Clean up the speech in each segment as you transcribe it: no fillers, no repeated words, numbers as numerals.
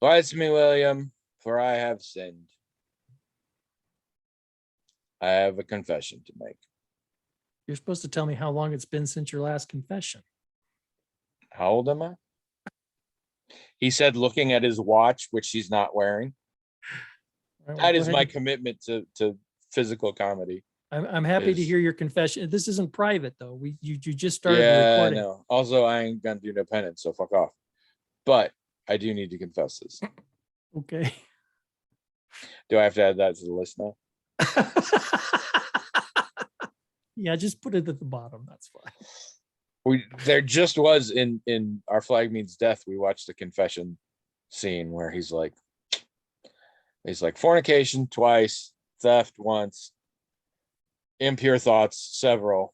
Bless me, William, for I have sinned. I have a confession to make. You're supposed to tell me how long it's been since your last confession. How old am I? He said, looking at his watch, which he's not wearing. All right, well, That go is ahead my and- commitment to physical comedy. I'm happy to is- hear your confession. This isn't private though. You just started Yeah, recording. no. Also, I ain't gonna do no penance, so fuck off. But I do need to confess this. Okay. Do I have to add that to the list now? Yeah, just put it at the bottom. That's fine. There just was in Our Flag Means Death, we watched the confession scene where he's like fornication twice, theft once, impure thoughts several,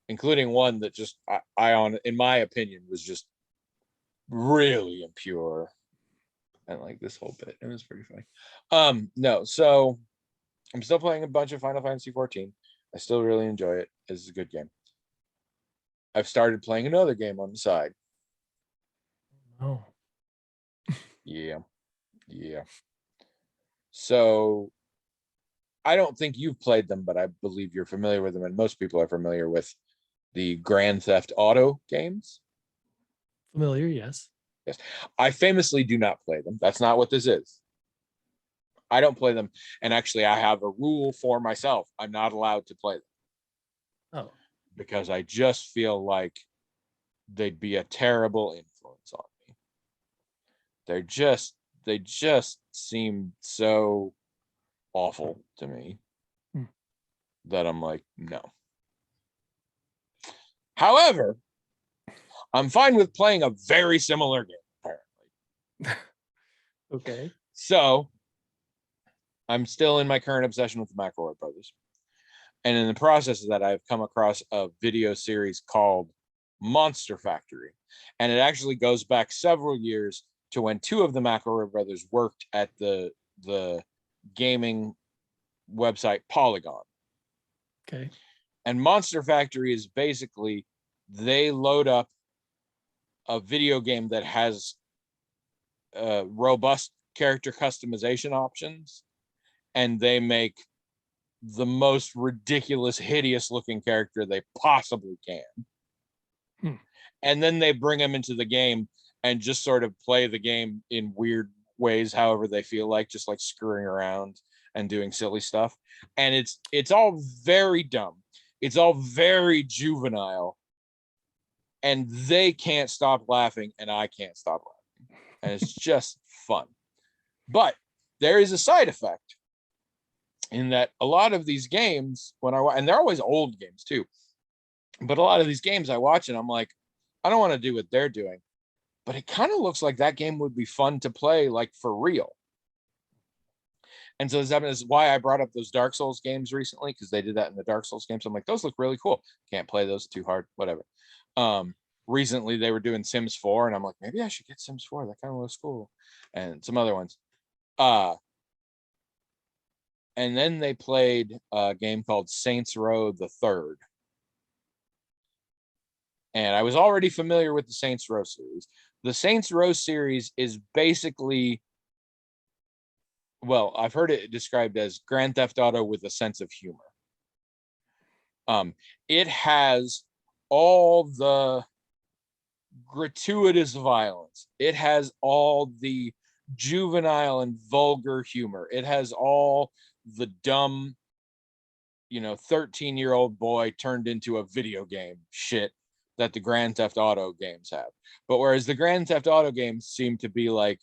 including one that just in my opinion was just really impure, and like this whole bit, it was pretty funny. No, so I'm still playing a bunch of Final Fantasy 14. I still really enjoy it. It's a good game. I've started playing another game on the side. Oh, Yeah. So I don't think you've played them, but I believe you're familiar with them, and most people are familiar with the Grand Theft Auto games. familiar, yes. Yes. I famously do not play them. That's not what this is. I don't play them. And actually, I have a rule for myself. I'm not allowed to play them. Oh, Because I just feel like they'd be a terrible influence on me. They just seem so awful to me that I'm like, no. However, I'm fine with playing a very similar game, apparently. okay. So I'm still in my current obsession with the McElroy brothers. And in the process of that, I've come across a video series called Monster Factory. And it actually goes back several years to when two of the McElroy brothers worked at the gaming website Polygon. Okay. And Monster Factory is basically, they load up a video game that has robust character customization options, and they make the most ridiculous, hideous looking character they possibly can. And then they bring them into the game and just sort of play the game in weird ways, however they feel like, just like screwing around and doing silly stuff. And it's all very dumb. It's all very juvenile. And they can't stop laughing, and I can't stop laughing. And it's just fun. But there is a side effect in that a lot of these games, and they're always old games too, but a lot of these games I watch and I'm like, I don't want to do what they're doing, but it kind of looks like that game would be fun to play, like for real. And so that is why I brought up those Dark Souls games recently, because they did that in the Dark Souls games. I'm like, those look really cool. Can't play those too hard, whatever. Recently they were doing Sims 4, and I'm like, maybe I should get Sims 4. That kind of looks cool. And some other ones. And then they played a game called Saints Row the Third. And I was already familiar with the Saints Row series. The Saints Row series is basically, well, I've heard it described as Grand Theft Auto with a sense of humor. It has all the gratuitous violence. It has all the juvenile and vulgar humor. It has all the dumb, 13-year-old boy turned into a video game shit that the Grand Theft Auto games have. But whereas the Grand Theft Auto games seem to be like,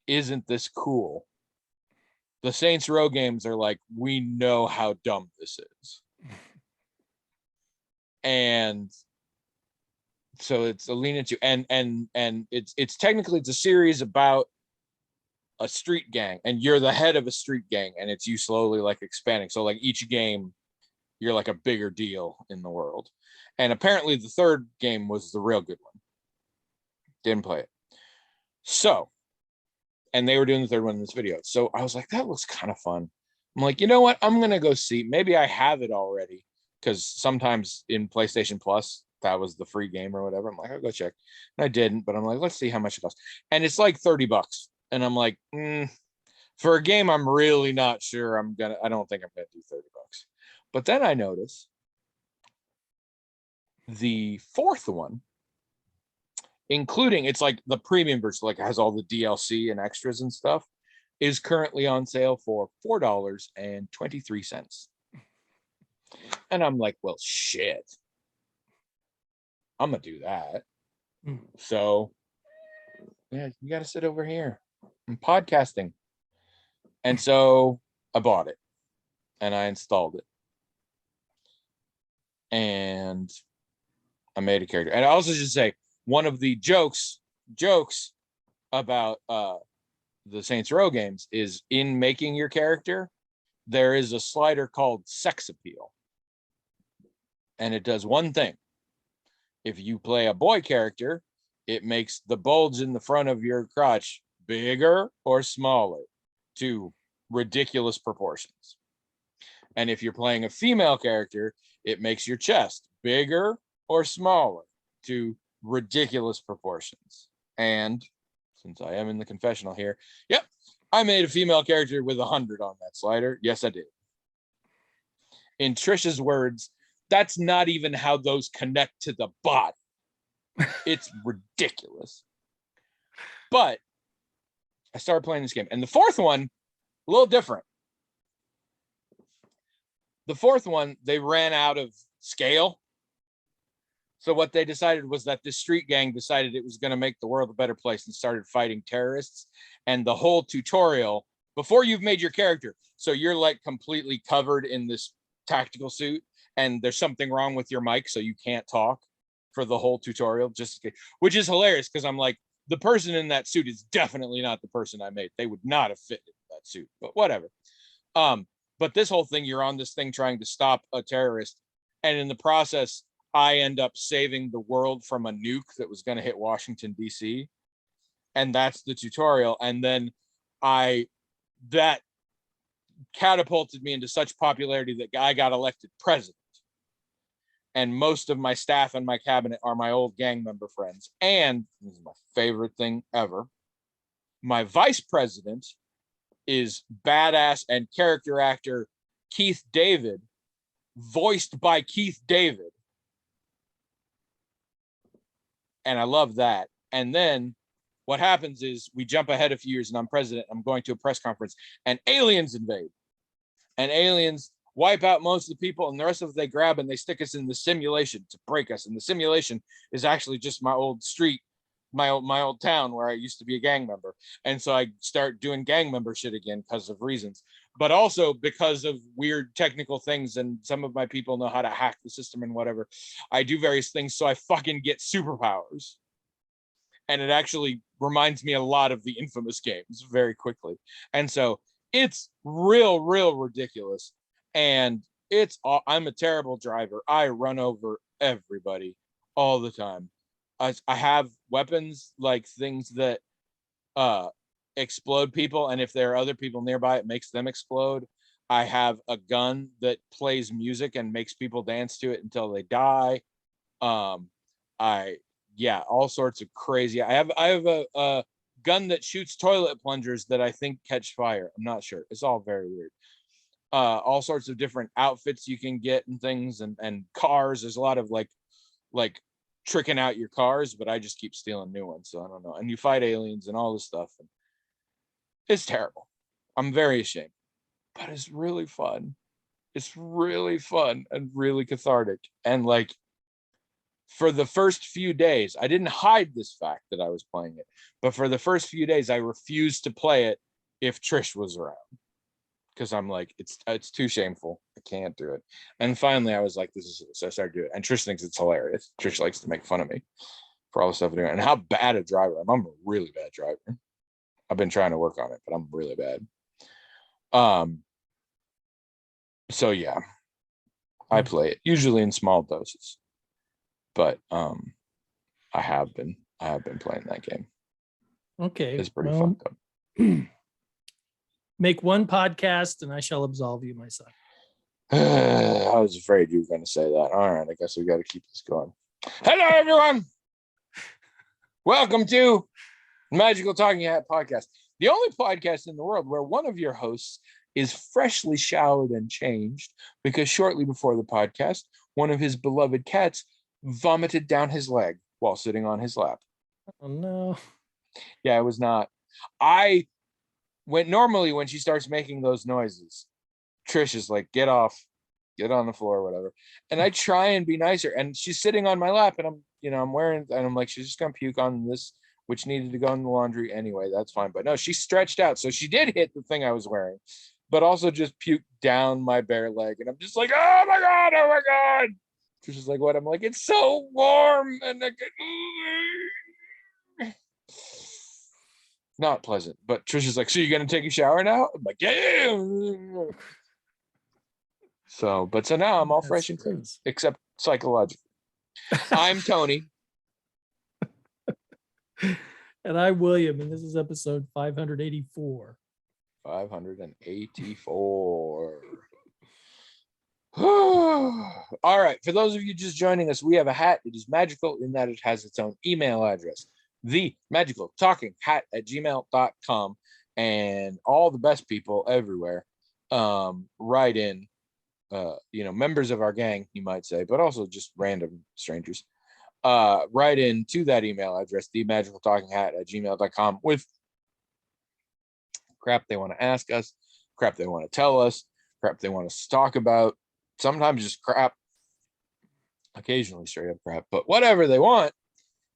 isn't this cool? The Saints Row games are like, we know how dumb this is. And so it's a lean into, and it's technically, it's a series about a street gang, and you're the head of a street gang, and it's you slowly like expanding. So like each game, you're like a bigger deal in the world. And apparently the third game was the real good one. Didn't play it. So, and they were doing the third one in this video. So I was like, that looks kind of fun. I'm like, you know what? I'm going to go see. Maybe I have it already, because sometimes in PlayStation Plus, that was the free game or whatever. I'm like, I'll go check. And I didn't, but I'm like, let's see how much it costs. And it's like $30 And I'm like, for a game I'm really not sure I don't think I'm gonna do $30. But then I notice the fourth one, including, it's like the premium version, like it has all the DLC and extras and stuff, is currently on sale for $4.23. And I'm like, well, shit, I'm gonna do that. So yeah, you gotta sit over here. I'm podcasting. And so I bought it and I installed it. And I made a character. And I also should say, one of the jokes about the Saints Row games is, in making your character, there is a slider called sex appeal. And it does one thing. If you play a boy character, it makes the bulge in the front of your crotch bigger or smaller to ridiculous proportions. And if you're playing a female character, it makes your chest bigger or smaller to ridiculous proportions. And since I am in the confessional here, yep, I made a female character with 100 on that slider. Yes, I did. In Trisha's words, that's not even how those connect to the body. It's ridiculous. But I started playing this game. And the fourth one, a little different. The fourth one, they ran out of scale. So what they decided was that the street gang decided it was going to make the world a better place and started fighting terrorists. And the whole tutorial, before you've made your character, so you're like completely covered in this tactical suit, and there's something wrong with your mic, so you can't talk for the whole tutorial, which is hilarious because I'm like, the person in that suit is definitely not the person I made. They would not have fit in that suit, but whatever. But this whole thing, you're on this thing trying to stop a terrorist, and in the process, I end up saving the world from a nuke that was going to hit Washington, D.C. And that's the tutorial. And then that catapulted me into such popularity that I got elected president. And most of my staff and my cabinet are my old gang member friends. And this is my favorite thing ever. My vice president is badass and character actor Keith David, voiced by Keith David. And I love that. And then what happens is we jump ahead a few years and I'm president. I'm going to a press conference and aliens invade. And aliens wipe out most of the people, and the rest of us they grab and they stick us in the simulation to break us. And the simulation is actually just my old street, my old town where I used to be a gang member. And so I start doing gang member shit again because of reasons, but also because of weird technical things. And some of my people know how to hack the system and whatever. I do various things. So I fucking get superpowers. And it actually reminds me a lot of the Infamous games very quickly. And so it's real ridiculous. And I'm a terrible driver. I run over everybody all the time. I have weapons, like things that explode people, and if there are other people nearby, it makes them explode. I have a gun that plays music and makes people dance to it until they die. All sorts of crazy. I have a gun that shoots toilet plungers that I think catch fire. I'm not sure. It's all very weird. All sorts of different outfits you can get and things, and cars. There's a lot of like tricking out your cars, but I just keep stealing new ones, so I don't know. And you fight aliens and all this stuff, and it's terrible. I'm very ashamed, but it's really fun. It's really fun and really cathartic. And like, for the first few days, I didn't hide this fact that I was playing it, but for the first few days I refused to play it if Trish was around, because I'm like, it's too shameful. I can't do it. And finally I was like, so I started doing it. And Trish thinks it's hilarious. Trish likes to make fun of me for all the stuff I'm doing and how bad a driver I am. I'm a really bad driver. I've been trying to work on it, but I'm really bad. So yeah, I play it usually in small doses, but I have been playing that game. Okay, it's pretty fun though. Make one podcast and I shall absolve you, my son. I was afraid you were going to say that. All right, I guess we got to keep this going. Hello, everyone. Welcome to Magical Talking Hat Podcast. The only podcast in the world where one of your hosts is freshly showered and changed because shortly before the podcast, one of his beloved cats vomited down his leg while sitting on his lap. Oh no. Yeah, it was not. Normally when she starts making those noises, Trish is like, get off, get on the floor, whatever. And I try and be nicer. And she's sitting on my lap and I'm wearing, and I'm like, she's just gonna puke on this, which needed to go in the laundry anyway. That's fine. But no, she stretched out. So she did hit the thing I was wearing, but also just puked down my bare leg. And I'm just like, oh my God, oh my God. Trish is like, what? I'm like, it's so warm. And not pleasant. But Trish is like, so you're gonna take a shower now? I'm like, yeah. So now I'm all fresh and clean, except psychologically. I'm Tony. And I'm William, and this is episode 584. 584. All right. For those of you just joining us, we have a hat. It is magical in that it has its own email address, themagicaltalkinghat@gmail.com. And all the best people everywhere write in, members of our gang, you might say, but also just random strangers. Write in to that email address, themagicaltalkinghat@gmail.com, with crap they want to ask us, crap they want to tell us, crap they want us to talk about. Sometimes just crap, occasionally straight up crap, but whatever they want.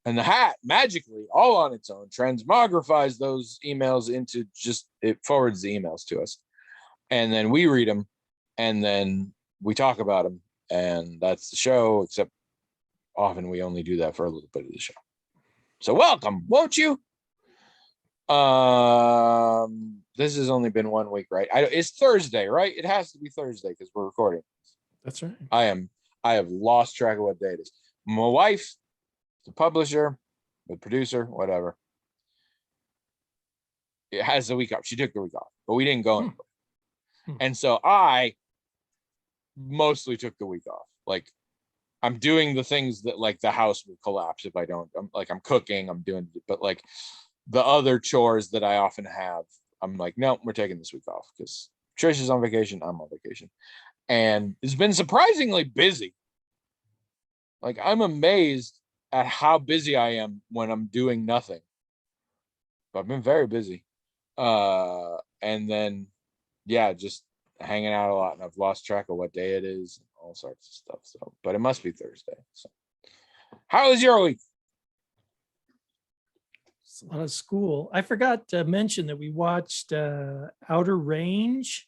And the hat magically, all on its own, transmogrifies those emails into it forwards the emails to us. And then we read them, and then we talk about them, and that's the show, except often we only do that for a little bit of the show. So welcome, won't you? This has only been 1 week, right? It's Thursday, right? It has to be Thursday because we're recording. That's right. I have lost track of what day it is. My wife, the publisher, the producer, whatever, it has the week off. She took the week off, but we didn't go anywhere. And so I mostly took the week off. Like, I'm doing the things that, like, the house will collapse if I don't. I'm cooking, I'm doing, but like the other chores that I often have, I'm like, no, we're taking this week off because Trish is on vacation, I'm on vacation. And it's been surprisingly busy. Like, I'm amazed at how busy I am when I'm doing nothing. But I've been very busy. And then, yeah, just hanging out a lot, and I've lost track of what day it is, and all sorts of stuff. So, but it must be Thursday. So, how was your week? It's a lot of school. I forgot to mention that we watched Outer Range.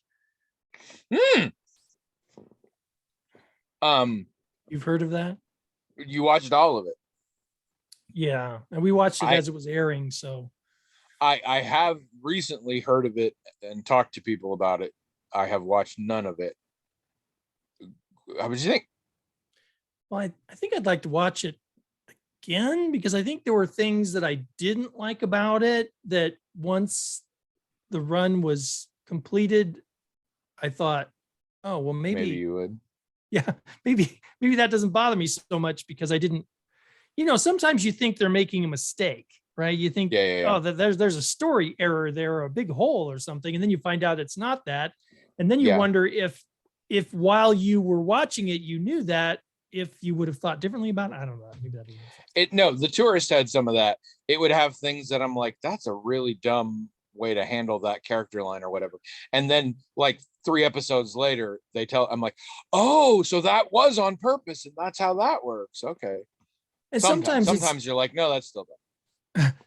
You've heard of that? You watched all of it? Yeah, and we watched it as it was airing. So I have recently heard of it and talked to people about it. I have watched none of it. How did you think? Well, I think I'd like to watch it again because I think there were things that I didn't like about it that once the run was completed, I thought, oh, well, maybe you would. Yeah, maybe that doesn't bother me so much because I didn't, sometimes you think they're making a mistake, right? You think, oh, there's a story error there, or a big hole or something. And then you find out it's not that. And then you wonder if while you were watching it, you knew that, if you would have thought differently about it. I don't know. Maybe that No, The Tourist had some of that. It would have things that I'm like, that's a really dumb way to handle that character line or whatever. And then like 3 episodes later, I'm like, oh, so that was on purpose and that's how that works. Okay. And sometimes you're like, no, that's still dumb.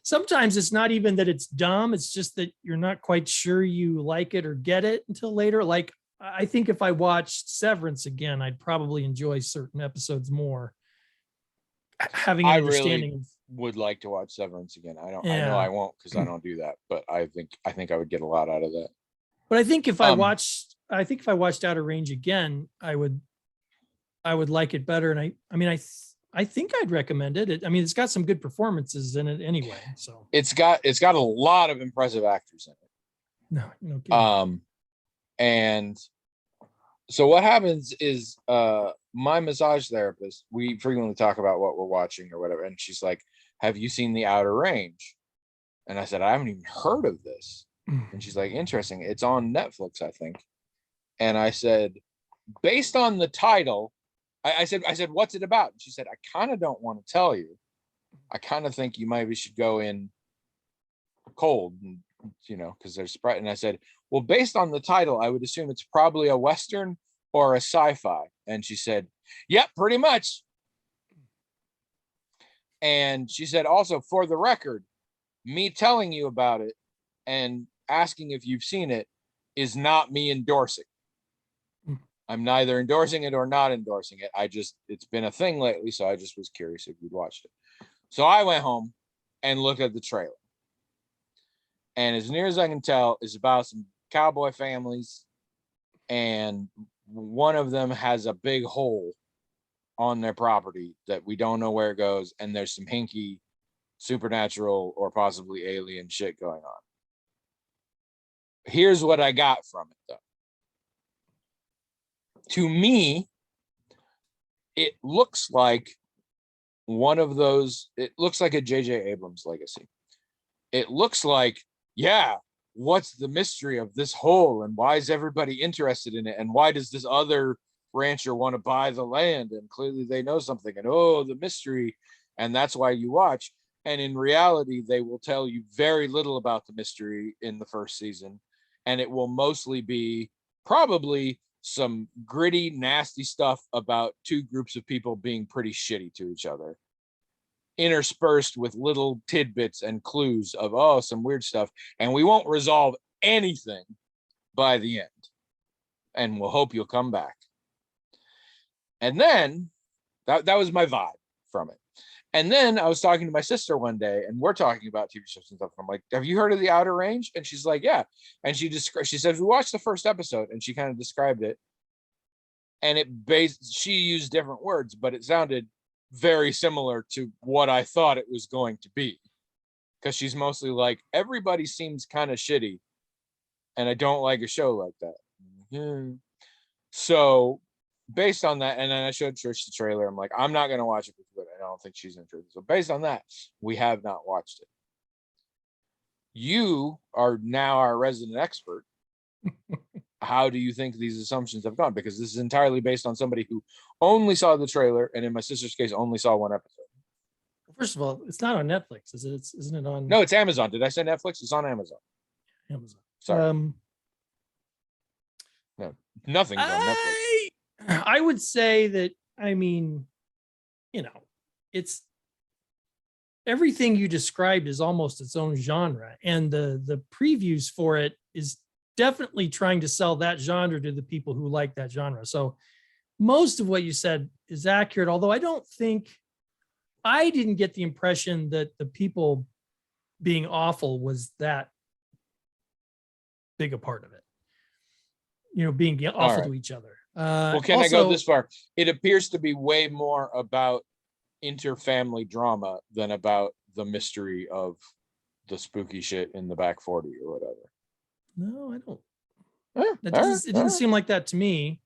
Sometimes it's not even that it's dumb. It's just that you're not quite sure you like it or get it until later. Like, I think if I watched Severance again, I'd probably enjoy certain episodes more. Having an understanding. Really would like to watch Severance again. I know I won't because I don't do that, but I think I would get a lot out of that. But I think if I watched Outer Range again, I would like it better. And I think I'd recommend it. I mean, it's got some good performances in it anyway. So it's got a lot of impressive actors in it. No kidding. And so what happens is my massage therapist, we frequently talk about what we're watching or whatever, and she's like, have you seen The Outer Range? And I said, I haven't even heard of this. And she's like, interesting. It's on Netflix, I think. And I said, based on the title, I said, what's it about? And she said, I kind of don't want to tell you. I kind of think you maybe should go in cold, and, you know, because there's Sprite. And I said, well, based on the title, I would assume it's probably a Western or a sci-fi. And she said, yep, pretty much. And she said, also, for the record, me telling you about it and asking if you've seen it is not me endorsing. I'm neither endorsing it or not endorsing it. It's been a thing lately, so I just was curious if you'd watched it. So I went home and looked at the trailer. And as near as I can tell, it's about some cowboy families, and one of them has a big hole on their property that we don't know where it goes, and there's some hinky supernatural or possibly alien shit going on. Here's what I got from it, though. To me, it looks like one of those, it looks like a J.J. Abrams legacy. It looks like, yeah, what's the mystery of this hole, and why is everybody interested in it, and why does this other rancher want to buy the land, and clearly they know something, and oh, the mystery, and that's why you watch. And in reality, they will tell you very little about the mystery in the first season, and it will mostly be probably some gritty, nasty stuff about two groups of people being pretty shitty to each other, interspersed with little tidbits and clues of, oh, some weird stuff. And we won't resolve anything by the end. And we'll hope you'll come back. And then that was my vibe from it. And then I was talking to my sister one day, and we're talking about TV shows and stuff. I'm like, have you heard of The Outer Range? And she's like, yeah. And she said, we watched the first episode, and she kind of described it. And she used different words, but it sounded very similar to what I thought it was going to be. Because she's mostly like, everybody seems kind of shitty, and I don't like a show like that. Yeah. So based on that, and then I showed Trish the trailer. I'm like, I'm not going to watch it because I don't think she's interested. So based on that, we have not watched it. You are now our resident expert. How do you think these assumptions have gone? Because this is entirely based on somebody who only saw the trailer, and in my sister's case, only saw one episode. First of all, it's not on Netflix, is it? Isn't it on? No, it's Amazon. Did I say Netflix? It's on Amazon. Amazon. Sorry. No, nothing's on Netflix. I would say that, I mean, you know, it's everything you described is almost its own genre, and the previews for it is definitely trying to sell that genre to the people who like that genre. So most of what you said is accurate, although I didn't get the impression that the people being awful was that big a part of it, you know, being awful to each other. Well, can also, I go this far? It appears to be way more about inter-family drama than about the mystery of the spooky shit in the back 40 or whatever. No, I don't. It didn't seem like that to me.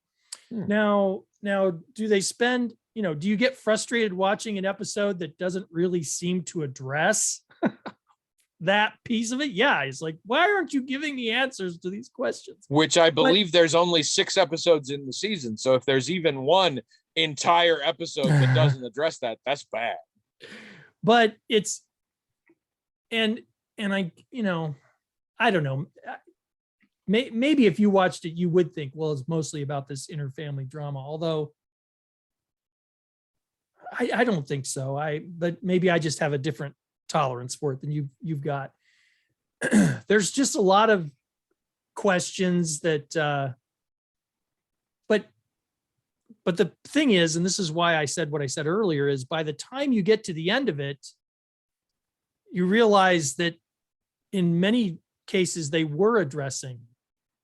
Now, do they spend, you know, do you get frustrated watching an episode that doesn't really seem to address that piece of it? Yeah, it's like, why aren't you giving me answers to these questions? Which I believe there's only 6 episodes in the season. So if there's even one entire episode that doesn't address that, that's bad. But it's, and I, you know, I don't know. Maybe if you watched it, you would think, well, it's mostly about this inter-family drama. Although I don't think so. But maybe I just have a different tolerance for it than you've got. There's just a lot of questions that, but the thing is, and this is why I said what I said earlier, is by the time you get to the end of it, you realize that in many cases they were addressing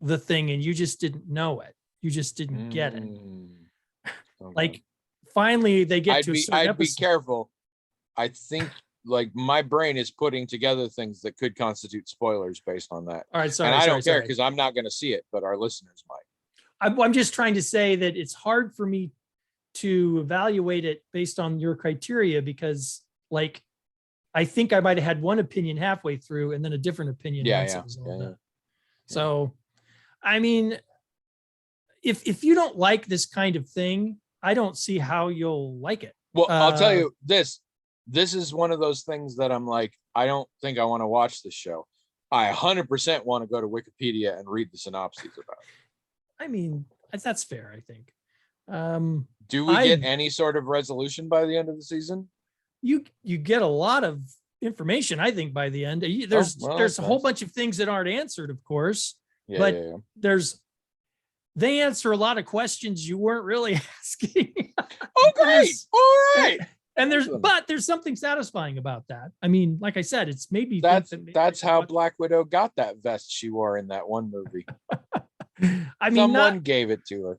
the thing and you just didn't know it. You just didn't get it. Okay. Like finally they get to a certain I'd be careful. I think like my brain is putting together things that could constitute spoilers based on that. All right, sorry. And I don't care because I'm not going to see it, but our listeners might. I'm just trying to say that it's hard for me to evaluate it based on your criteria because, like, I think I might have had one opinion halfway through and then a different opinion once it was all done. So, I mean, if you don't like this kind of thing, I don't see how you'll like it. Well, I'll tell you this. This is one of those things that I'm like, I don't think I want to watch this show. I 100% want to go to Wikipedia and read the synopses about it. I mean, that's fair, I think. Do we get any sort of resolution by the end of the season? You get a lot of information, I think, by the end. There's a whole bunch of things that aren't answered, of course. They answer a lot of questions you weren't really asking. Oh, great. All right. And there's something satisfying about that. I mean, like I said, it's maybe that's how Black Widow got that vest she wore in that one movie. I mean, someone gave it to her.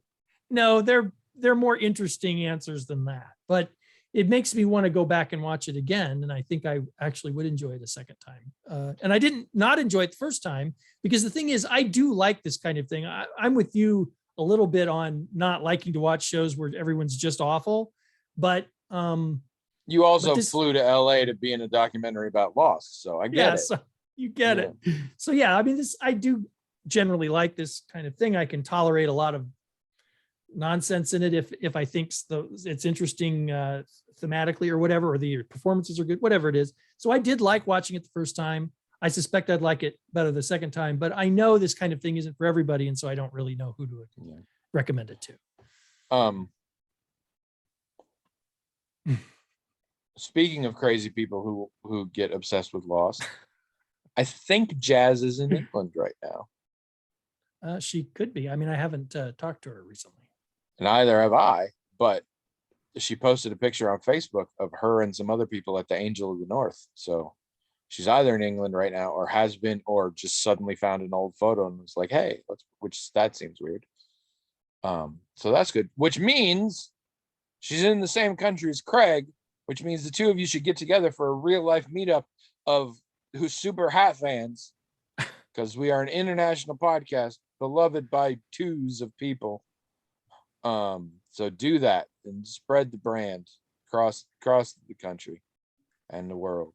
No, they're more interesting answers than that. But it makes me want to go back and watch it again. And I think I actually would enjoy it a second time. And I didn't not enjoy it the first time, because the thing is, I do like this kind of thing. I'm with you a little bit on not liking to watch shows where everyone's just awful. But you also flew to LA to be in a documentary about Lost. So I get it. So you get it. So yeah, I mean, I do generally like this kind of thing. I can tolerate a lot of nonsense in it if I think it's interesting thematically or whatever, or the performances are good, whatever it is. So I did like watching it the first time. I suspect I'd like it better the second time, but I know this kind of thing isn't for everybody, and so I don't really know who to recommend it to. Speaking of crazy people who get obsessed with Lost, I think Jazz is in England right now. She could be. I mean, I haven't talked to her recently. Neither have I, but she posted a picture on Facebook of her and some other people at the Angel of the North. So she's either in England right now, or has been, or just suddenly found an old photo and was like, hey, that seems weird. So that's good, which means she's in the same country as Craig, which means the two of you should get together for a real life meetup of who's super hat fans, because we are an international podcast beloved by twos of people. So do that and spread the brand across the country and the world.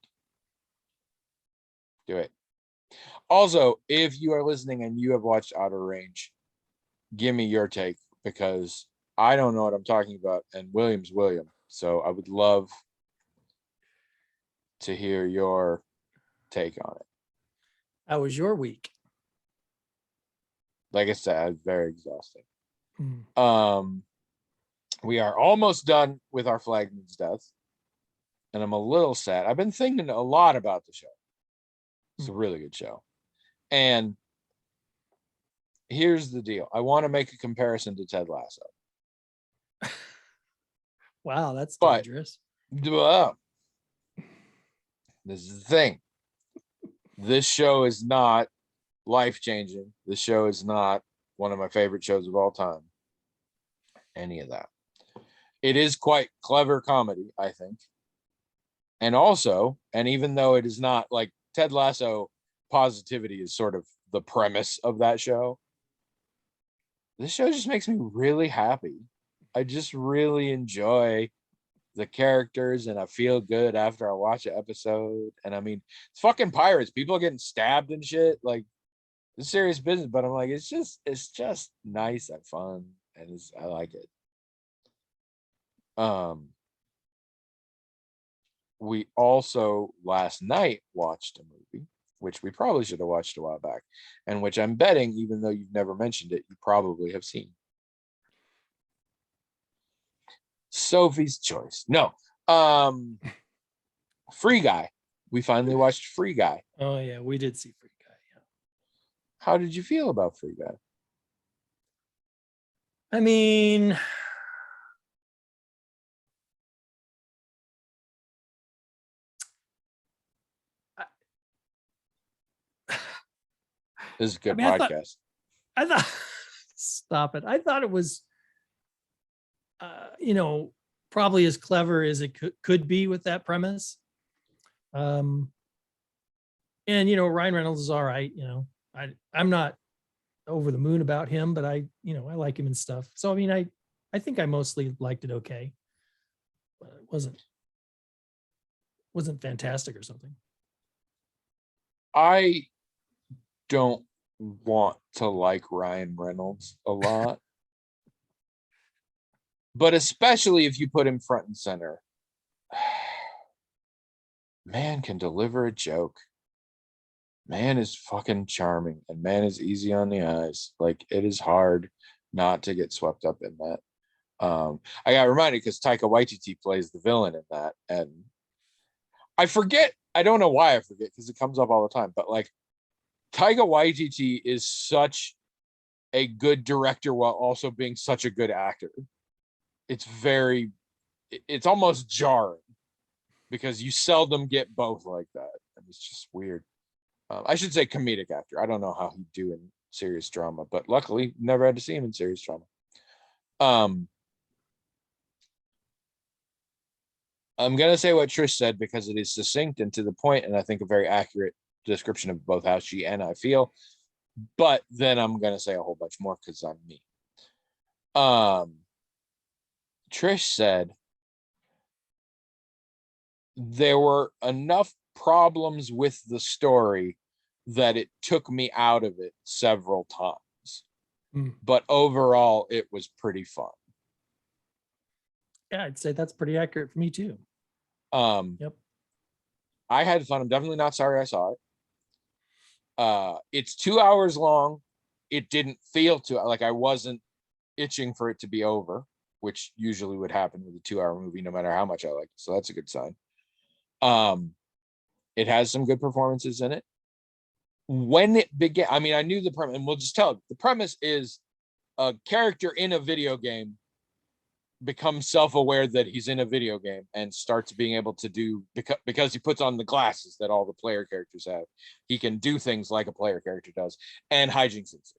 Do it. Also, if you are listening and you have watched Outer Range, give me your take, because I don't know what I'm talking about, and William's William. So I would love to hear your take on it. How was your week? Like I said, very exhausting. We are almost done with Our Flagman's Death, and I'm a little sad. I've been thinking a lot about the show. It's a really good show. And here's the deal. I want to make a comparison to Ted Lasso. Wow, that's dangerous. This is the thing. This show is not life-changing. This show is not one of my favorite shows of all time. Any of that. It is quite clever comedy, I think. And also, and even though it is not like Ted Lasso, positivity is sort of the premise of that show. This show just makes me really happy. I just really enjoy the characters, and I feel good after I watch an episode. And I mean, it's fucking pirates. People are getting stabbed and shit. Like, it's serious business, but I'm like, it's just nice and fun, and I like it. We also last night watched a movie, which we probably should have watched a while back, and which I'm betting, even though you've never mentioned it, you probably have seen. Sophie's Choice. No. Free Guy. We finally watched Free Guy. Oh yeah, we did see Free Guy. Yeah. How did you feel about Free Guy? I mean, this is a good podcast. I thought stop it. I thought it was probably as clever as it could be with that premise. And Ryan Reynolds is all right. I'm not over the moon about him, but I like him and stuff. So, I mean, I think I mostly liked it okay, but it wasn't fantastic or something. I don't want to like Ryan Reynolds a lot, but especially if you put him front and center. Man can deliver a joke. Man is fucking charming, and man is easy on the eyes. Like, it is hard not to get swept up in that. I got reminded because Taika Waititi plays the villain in that, and I forget. I don't know why I forget because it comes up all the time. But like, Taika Waititi is such a good director while also being such a good actor. It's almost jarring because you seldom get both like that, and it's just weird. I should say comedic actor. I don't know how he'd do in serious drama, but luckily never had to see him in serious drama. I'm going to say what Trish said because it is succinct and to the point, and I think a very accurate description of both how she and I feel. But then I'm going to say a whole bunch more because I'm me. Trish said there were enough problems with the story that it took me out of it several times. But overall, it was pretty fun. Yeah, I'd say that's pretty accurate for me too. Yep. I had fun. I'm definitely not sorry I saw it. It's 2 hours long. It didn't feel like I wasn't itching for it to be over, which usually would happen with a 2-hour movie, no matter how much I liked it. So that's a good sign. It has some good performances in it. When it began, I mean, I knew the premise, and we'll just tell it. The premise is a character in a video game becomes self-aware that he's in a video game and starts being able to do, because he puts on the glasses that all the player characters have, he can do things like a player character does, and hijinks ensue.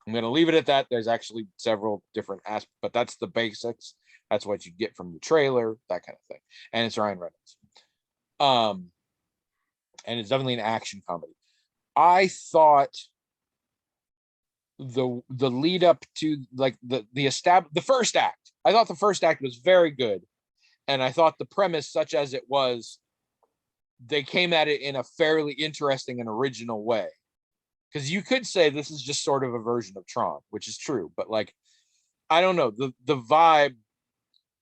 I'm going to leave it at that. There's actually several different aspects, but that's the basics. That's what you get from the trailer, that kind of thing. And it's Ryan Reynolds. And it's definitely an action comedy. I thought the lead up to like the first act, I thought the first act was very good. And I thought the premise, such as it was, they came at it in a fairly interesting and original way. Because you could say this is just sort of a version of Tron, which is true, but like, I don't know, the vibe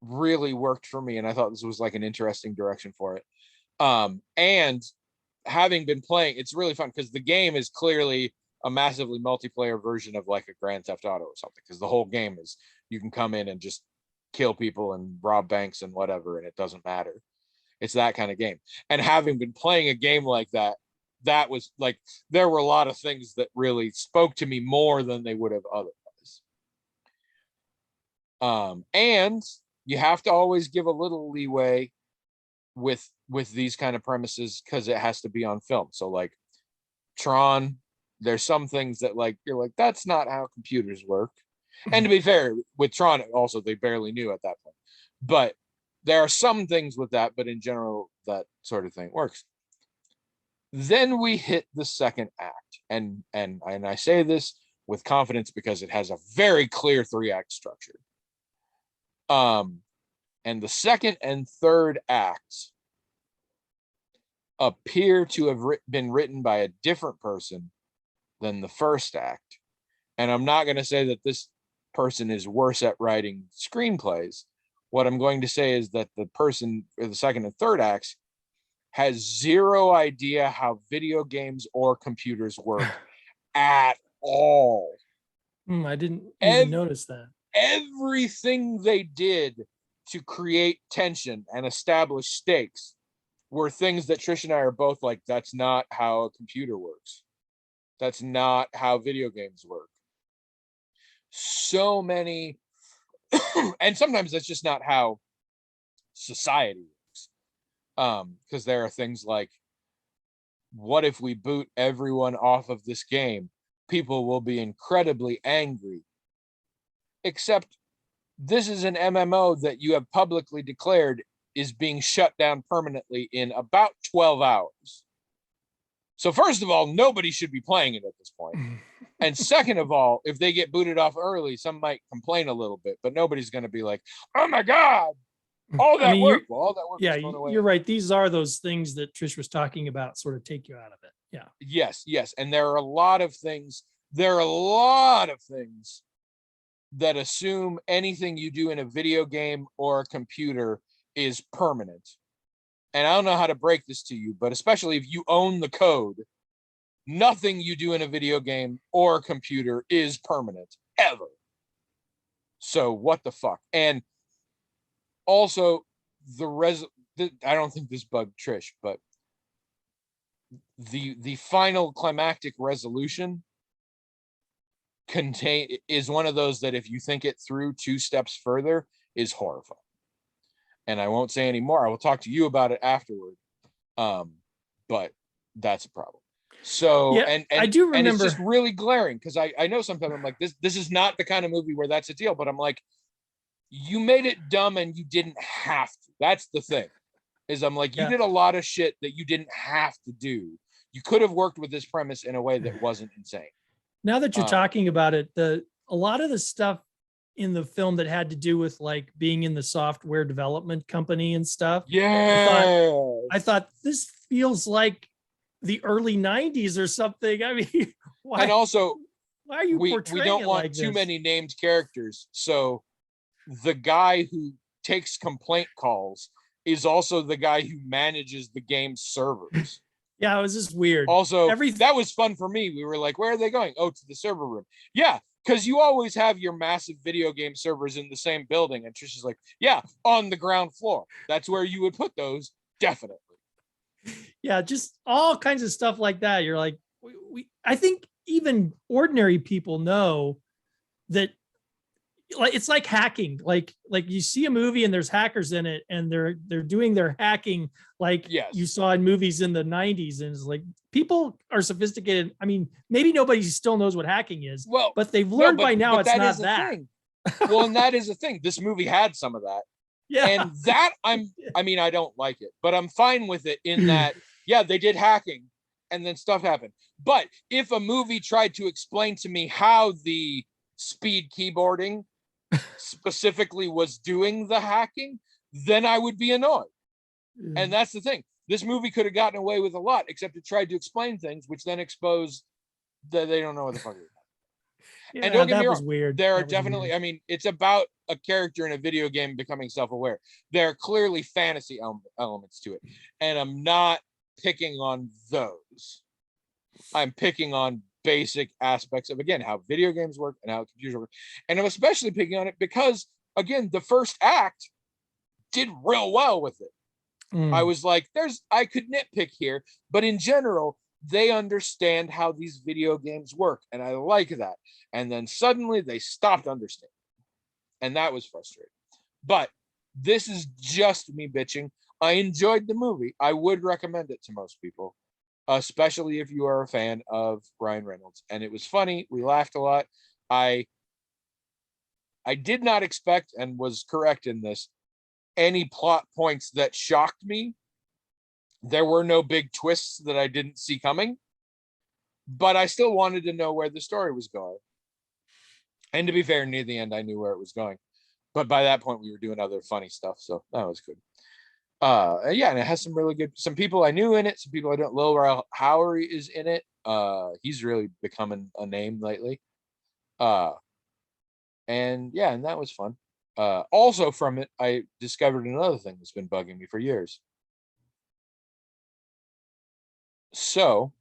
really worked for me, and I thought this was like an interesting direction for it. And having been playing, it's really fun because the game is clearly a massively multiplayer version of like a Grand Theft Auto or something, because the whole game is you can come in and just kill people and rob banks and whatever, and it doesn't matter. It's that kind of game. And having been playing a game like that, that was like, there were a lot of things that really spoke to me more than they would have otherwise. And you have to always give a little leeway with these kind of premises because it has to be on film. So like Tron, there's some things that like you're like, that's not how computers work. And to be fair, with Tron also, they barely knew at that point. But there are some things with that, but in general, that sort of thing works. Then we hit the second act, and I say this with confidence because it has a very clear 3-act structure. And the second and third acts appear to have been written by a different person than the first act. And I'm not going to say that this person is worse at writing screenplays. What I'm going to say is that the person for the second and third acts has zero idea how video games or computers work at all. I didn't even notice that. Everything they did to create tension and establish stakes were things that Trish and I are both like, that's not how a computer works. That's not how video games work. So many, and sometimes that's just not how society works. Because there are things like, what if we boot everyone off of this game? People will be incredibly angry. Except this is an MMO that you have publicly declared is being shut down permanently in about 12 hours. So first of all, nobody should be playing it at this point. And second of all, if they get booted off early, some might complain a little bit, but nobody's going to be like, oh my God. All I that mean, work, well, all that work yeah, is thrown away. you're right. These are those things that Trish was talking about, sort of take you out of it. Yeah. Yes. And there are a lot of things. There are a lot of things that assume anything you do in a video game or a computer is permanent. And I don't know how to break this to you, but especially if you own the code, nothing you do in a video game or a computer is permanent ever. So what the fuck? And also I don't think this bugged Trish, but the final climactic resolution is one of those that if you think it through 2 steps further is horrifying. And I won't say any more. I will talk to you about it afterward. But that's a problem. So, yeah, I do remember, and it's just really glaring because I know sometimes I'm like, this is not the kind of movie where that's a deal, but I'm like, you made it dumb and you didn't have to. That's the thing, is I'm like, you did a lot of shit that you didn't have to do. You could have worked with this premise in a way that wasn't insane. Now that you're talking about it, a lot of the stuff in the film that had to do with like being in the software development company and stuff. Yeah. I thought this feels like the early 90s or something. I mean, why? And also, why are you portraying we don't it want like too this? many named characters. So the guy who takes complaint calls is also the guy who manages the game's servers. Yeah, it was just weird. Also, that was fun for me. We were like, where are they going? Oh, to the server room. Yeah, because you always have your massive video game servers in the same building. And Trish is like, yeah, on the ground floor. That's where you would put those, definitely. Yeah, just all kinds of stuff like that. You're like, I think even ordinary people know that, like, it's like hacking. Like you see a movie and there's hackers in it and they're doing their hacking like you saw in movies in the 90s, and it's like people are sophisticated. I mean, maybe nobody still knows what hacking is, well, but they've learned by now it's not that. Well, and that is the thing. This movie had some of that. Yeah. And that I mean, I don't like it, but I'm fine with it in that, yeah, they did hacking and then stuff happened. But if a movie tried to explain to me how the speed keyboarding specifically was doing the hacking, then I would be annoyed. And that's the thing. This movie could have gotten away with a lot, except it tried to explain things, which then exposed that they don't know what the fuck it is. Yeah, and don't get me wrong, weird. There are definitely, I mean, it's about a character in a video game becoming self-aware. There are clearly fantasy elements to it. And I'm not picking on those. I'm picking on basic aspects of, again, how video games work and how computers work. And I'm especially picking on it because, again, the first act did real well with it. I was like, I could nitpick here, but in general, they understand how these video games work. And I like that. And then suddenly they stopped understanding. And that was frustrating. But this is just me bitching. I enjoyed the movie. I would recommend it to most people, especially if you are a fan of Ryan Reynolds. And it was funny. We laughed a lot. I did not expect, and was correct in this, any plot points that shocked me. There were no big twists that I didn't see coming, but I still wanted to know where the story was going. And to be fair, near the end, I knew where it was going. But by that point, we were doing other funny stuff, so that was good. Yeah, and it has some really good, some people I knew in it, some people I don't. Lil Rel Howery is in it. He's really becoming a name lately. And yeah, and that was fun. Also from it, I discovered another thing that's been bugging me for years. So,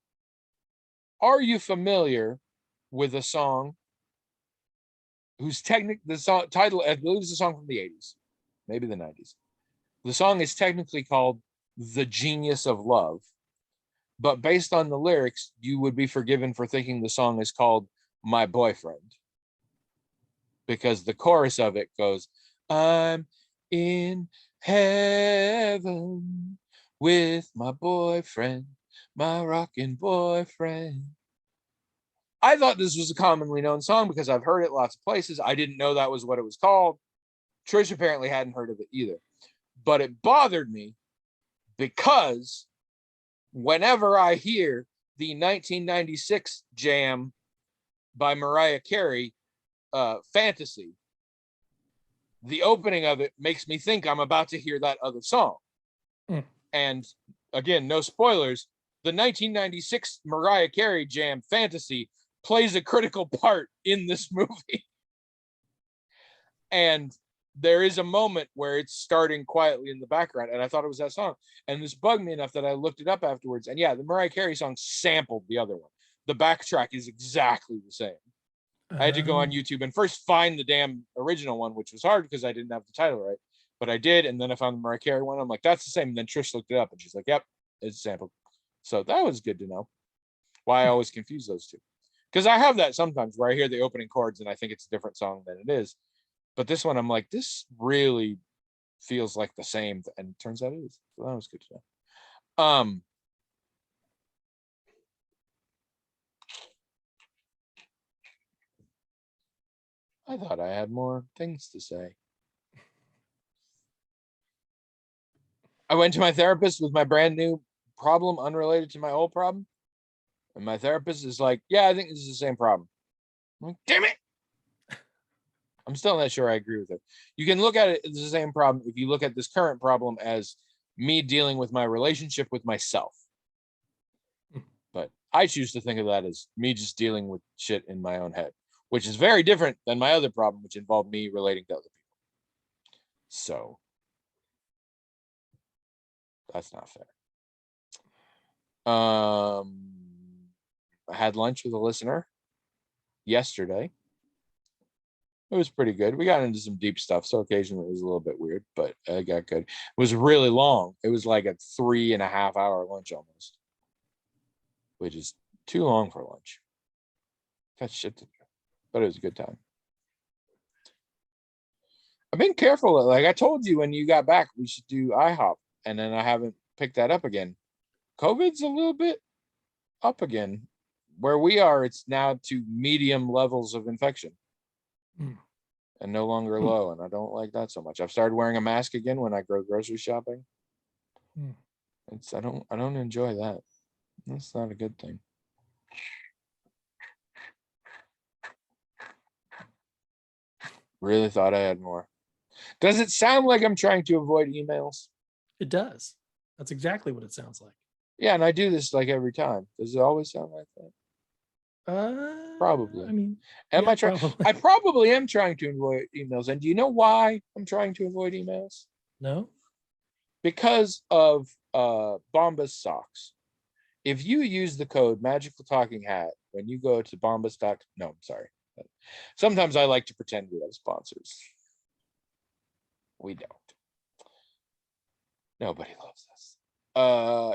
are you familiar with a song whose the song title, I believe is a song from the 80s, maybe the 90s. The song is technically called The Genius of Love, but based on the lyrics, you would be forgiven for thinking the song is called My Boyfriend, because the chorus of it goes, I'm in heaven with my boyfriend, my rockin' boyfriend. I thought this was a commonly known song because I've heard it lots of places. I didn't know that was what it was called. Trish apparently hadn't heard of it either. But it bothered me because whenever I hear the 1996 jam by Mariah Carey, Fantasy, the opening of it makes me think I'm about to hear that other song. And again, no spoilers, the 1996 Mariah Carey jam Fantasy plays a critical part in this movie. And there is a moment where it's starting quietly in the background, and I thought it was that song. And this bugged me enough that I looked it up afterwards. And yeah, the Mariah Carey song sampled the other one. The backtrack is exactly the same. I had to go on YouTube and first find the damn original one, which was hard because I didn't have the title right. But I did, and then I found the Mariah Carey one. I'm like, that's the same. And then Trish looked it up, and she's like, yep, it's sampled. So that was good to know. Why I always confuse those two. Because I have that sometimes where I hear the opening chords and I think it's a different song than it is. But this one, I'm like, this really feels like the same, and it turns out it is. So that was good to know. I thought I had more things to say. I went to my therapist with my brand new problem unrelated to my old problem. And my therapist is like, yeah, I think this is the same problem. I'm like, damn it. I'm still not sure I agree with it. You can look at it as the same problem if you look at this current problem as me dealing with my relationship with myself. But I choose to think of that as me just dealing with shit in my own head, which is very different than my other problem, which involved me relating to other people. So that's not fair. I had lunch with a listener yesterday. It was pretty good. We got into some deep stuff, so occasionally it was a little bit weird, but it got good. It was really long. It was like a 3.5 hour lunch almost, which is too long for lunch. Got shit to do, but it was a good time. I've been careful. Like I told you when you got back, we should do IHOP, and then I haven't picked that up again. COVID's a little bit up again. Where we are, it's now to medium levels of infection. And no longer low, and I don't like that so much. I've started wearing a mask again when I go grocery shopping. I don't enjoy that. That's not a good thing. Really thought I had more. Does it sound like I'm trying to avoid emails? It does. That's exactly what it sounds like. Yeah, and I do this like every time. Does it always sound like that? Probably. I mean, I trying? I probably am trying to avoid emails. And do you know why I'm trying to avoid emails? No. Because of Bombas socks. If you use the code Magical Talking Hat when you go to Bombas. No, I'm sorry. Sometimes I like to pretend we have sponsors. We don't. Nobody loves us.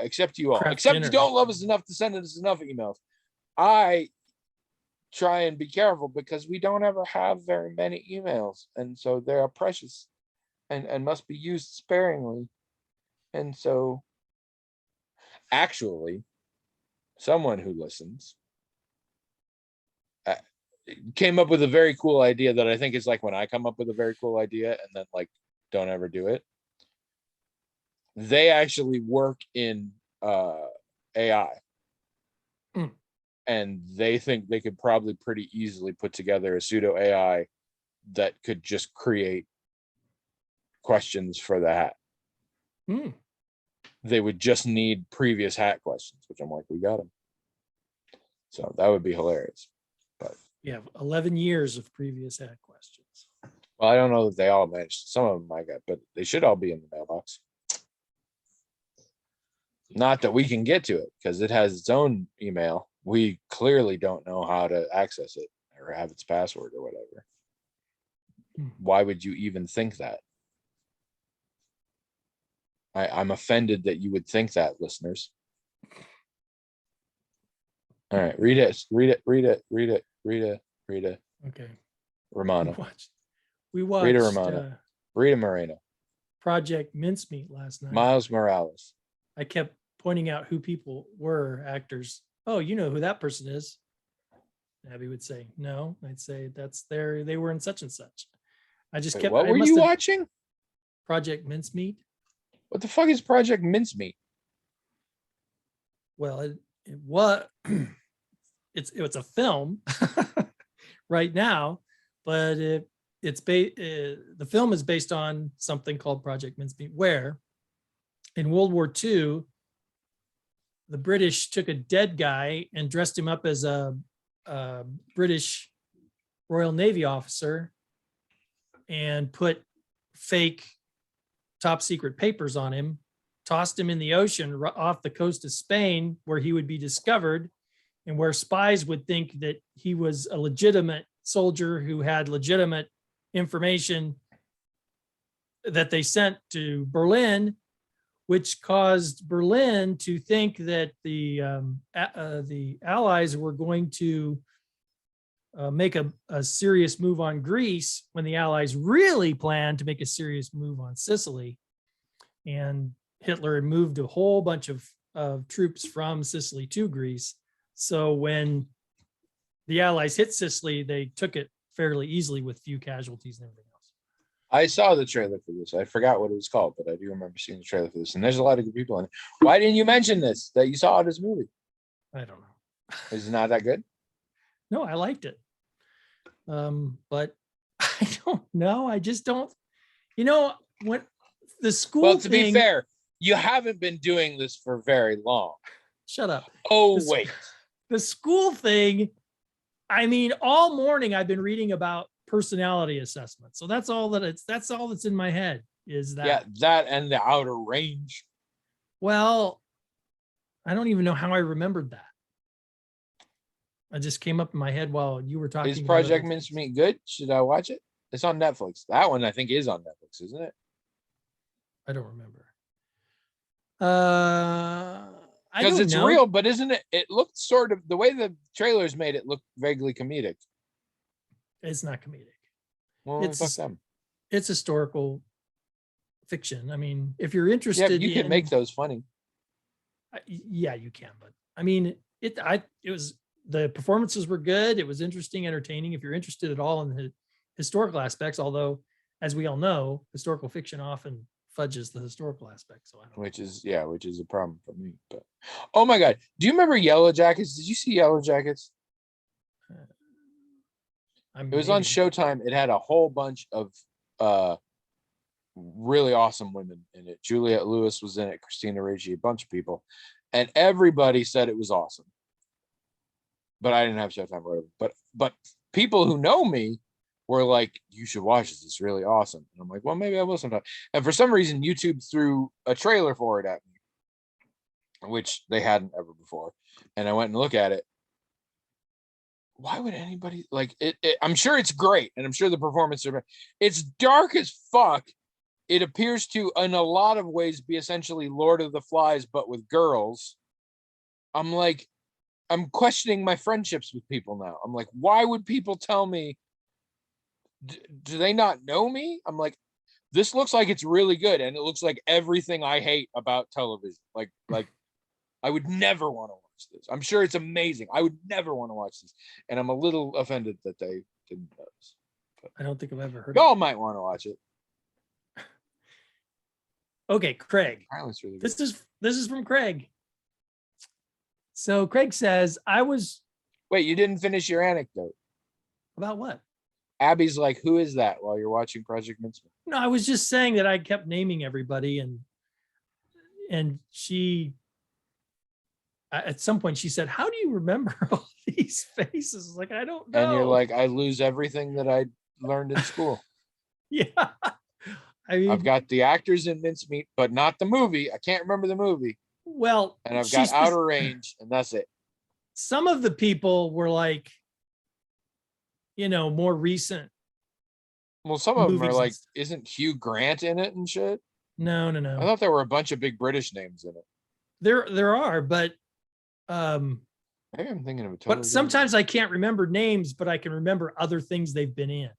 Except you all. Craft Except dinner. You don't love us enough to send us enough emails. I try and be careful because we don't ever have very many emails. And so they are precious and must be used sparingly. And so actually, someone who listens came up with a very cool idea that I think is like when I come up with a very cool idea and then like don't ever do it. They actually work in AI. And they think they could probably pretty easily put together a pseudo AI that could just create questions for the hat. They would just need previous hat questions, which I'm like, we got them. So that would be hilarious. But you have 11 years of previous hat questions. Well, I don't know that they all managed. Some of them I got, but they should all be in the mailbox. Not that we can get to it because it has its own email. We clearly don't know how to access it or have its password or whatever. Why would you even think that? I'm offended that you would think that, listeners. All right, read it. Okay. Romano. We watched Rita Romano. Rita Moreno. Project Mincemeat last night. Miles Morales. I kept pointing out who people were, actors. Oh, you know who that person is. Abby would say, no. I'd say they were in such and such. I just kept. What were you watching? Project Mincemeat. What the fuck is Project Mincemeat? Well, it's a film right now, but the film is based on something called Project Mincemeat, where in World War II, the British took a dead guy and dressed him up as a British Royal Navy officer and put fake top secret papers on him, tossed him in the ocean off the coast of Spain, where he would be discovered and where spies would think that he was a legitimate soldier who had legitimate information that they sent to Berlin, which caused Berlin to think that the Allies were going to make a serious move on Greece, when the Allies really planned to make a serious move on Sicily. And Hitler had moved a whole bunch of troops from Sicily to Greece. So when the Allies hit Sicily, they took it fairly easily with few casualties and everything else. I saw the trailer for this. I forgot what it was called, but I do remember seeing the trailer for this. And there's a lot of good people in it. Why didn't you mention this, that you saw this movie? I don't know. Is it not that good? No, I liked it. But I don't know. I just don't, when the school Well, to thing, be fair, you haven't been doing this for very long. Shut up. Oh, wait. The school thing, I mean, all morning I've been reading about personality assessment. So that's all that's in my head is that. Yeah, that and the outer range. Well, I don't even know how I remembered that. I just came up in my head while you were talking. Is Project Mincemeat good? Should I watch it? It's on Netflix. That one I think is on Netflix, isn't it? I don't remember. Because it's real, but isn't it? It looked sort of, the way the trailers made it look vaguely comedic. It's not comedic. Well, fuck them. It's historical fiction. I mean, if you're interested, you can make those funny. Yeah, you can. But I mean, the performances were good. It was interesting, entertaining. If you're interested at all in the historical aspects, although, as we all know, historical fiction often fudges the historical aspect. So I don't know. Which is a problem for me. But oh my god, do you remember Yellow Jackets? Did you see Yellow Jackets? It was on Showtime. It had a whole bunch of really awesome women in it. Juliette Lewis was in it, Christina Ricci, a bunch of people, and everybody said it was awesome. But I didn't have Showtime, whatever. But people who know me were like, you should watch this. It's really awesome. And I'm like, well, maybe I will sometime. And for some reason, YouTube threw a trailer for it at me, which they hadn't ever before. And I went and looked at it. Why would anybody like it? I'm sure it's great. And I'm sure the performances are, it's dark as fuck. It appears to, in a lot of ways, be essentially Lord of the Flies, but with girls. I'm like, I'm questioning my friendships with people now. I'm like, why would people tell me? Do they not know me? I'm like, this looks like it's really good, and it looks like everything I hate about television. Like I would never want to watch this. I'm sure it's amazing. I would never want to watch this, and I'm a little offended that they didn't do this. But I don't think I've ever heard. Y'all might want to watch it. Okay, Craig. Really this is from Craig. So Craig says, Wait, you didn't finish your anecdote. About what? Abby's like, who is that while you're watching Project Mincemeat? No, I was just saying that I kept naming everybody, and she, at some point she said, how do you remember all these faces? Like, I don't know. And you're like, I lose everything that I learned in school. Yeah. I mean, I've got the actors in Mincemeat, but not the movie. I can't remember the movie. Well, and I've got Outer Range, and that's it. Some of the people were like, more recent. Well, some of them are like, isn't Hugh Grant in it and shit? No. I thought there were a bunch of big British names in it. There are, but maybe I'm thinking of a totally. But sometimes I can't remember names, but I can remember other things they've been in.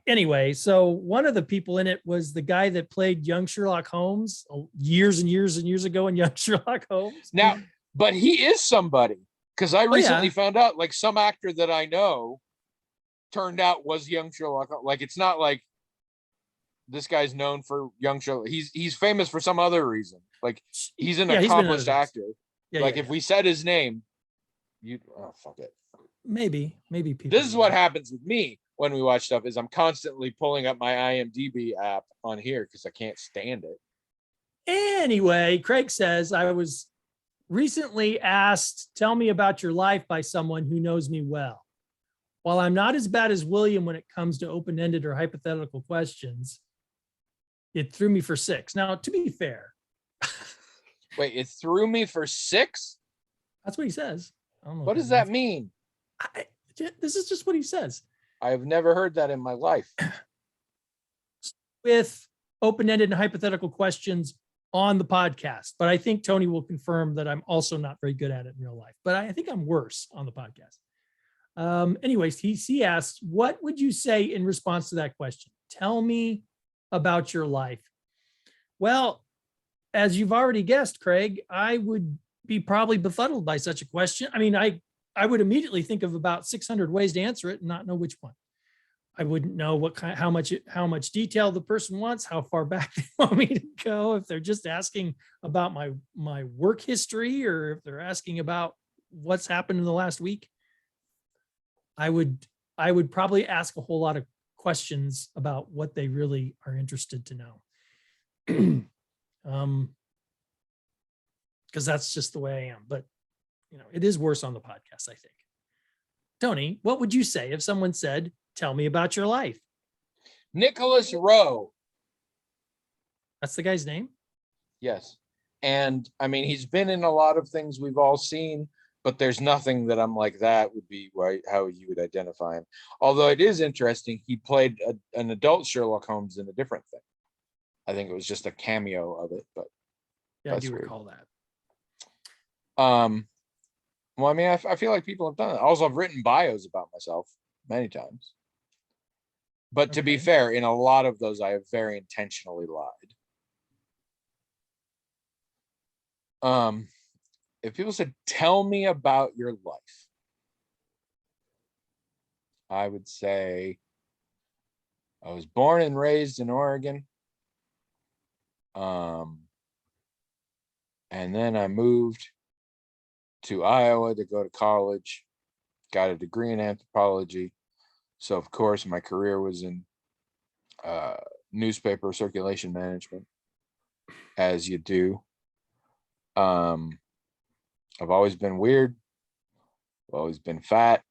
Anyway, so one of the people in it was the guy that played young Sherlock Holmes years and years and years ago in Young Sherlock Holmes. Now, but he is somebody, because I recently found out, like, some actor that I know turned out was young Sherlock Holmes. Like, it's not like this guy's known for young Sherlock. He's famous for some other reason. Like, he's an accomplished actor. If we said his name, fuck it. Maybe people. This is what happens with me when we watch stuff is I'm constantly pulling up my IMDb app on here because I can't stand it. Anyway, Craig says, I was recently asked, tell me about your life by someone who knows me well. While I'm not as bad as William when it comes to open-ended or hypothetical questions, it threw me for 6. Now, to be fair. Wait, it threw me for 6? That's what he says. I don't know what does that mean? This is just what he says. I've never heard that in my life. With open-ended and hypothetical questions on the podcast, but I think Tony will confirm that I'm also not very good at it in real life, but I think I'm worse on the podcast. Anyways, he asks, what would you say in response to that question? Tell me about your life. Well, as you've already guessed, Craig, I would be probably befuddled by such a question. I mean, I would immediately think of about 600 ways to answer it and not know which one. I wouldn't know what kind, how much detail the person wants, how far back they want me to go. If they're just asking about my work history, or if they're asking about what's happened in the last week, I would probably ask a whole lot of questions about what they really are interested to know. Because that's just the way I am. But it is worse on the podcast, I think. Tony, what would you say if someone said, tell me about your life? Nicholas Rowe. That's the guy's name? Yes. And I mean, he's been in a lot of things we've all seen, but there's nothing that I'm like, that would be right how you would identify him. Although it is interesting, he played an adult Sherlock Holmes in a different thing. I think it was just a cameo of it, but yeah, I do recall that. Well, I mean, I feel like people have done it. Also, I've written bios about myself many times. But to be fair, in a lot of those, I have very intentionally lied. If people said, tell me about your life, I would say I was born and raised in Oregon. And then I moved to Iowa to go to college, got a degree in anthropology. So of course my career was in newspaper circulation management, as you do. I've always been weird. I've always been fat.